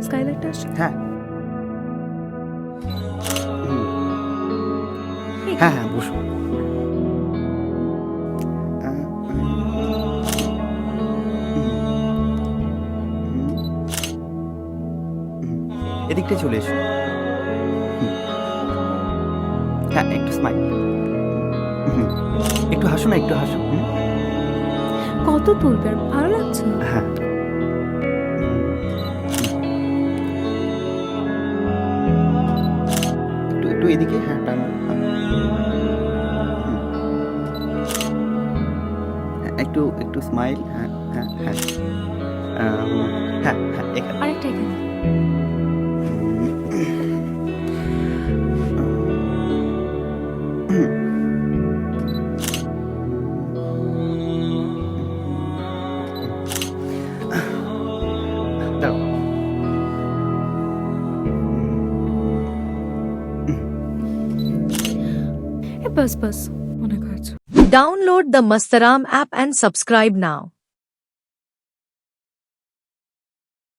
স্কাইলাইটটা আসছে? হ্যাঁ হ্যাঁ হ্যাঁ বসুন। এদিকটা চলে এসো। হ্যাঁ একটু স্মাইল, একটু হাসো না, একটু হাসো। কত তুলবে, আর ভালো লাগছে না। হ্যাঁ একটু একটু এদিকে, হ্যাঁ টানো। একটু একটু স্মাইল। হ্যাঁ হ্যাঁ হ্যাঁ হ্যাঁ হ্যাঁ এখানে। আরেকটা এখানে। দাঁড়াও। বাস বাস, অনেক হয়েছে। Download the Mastaram app and subscribe now.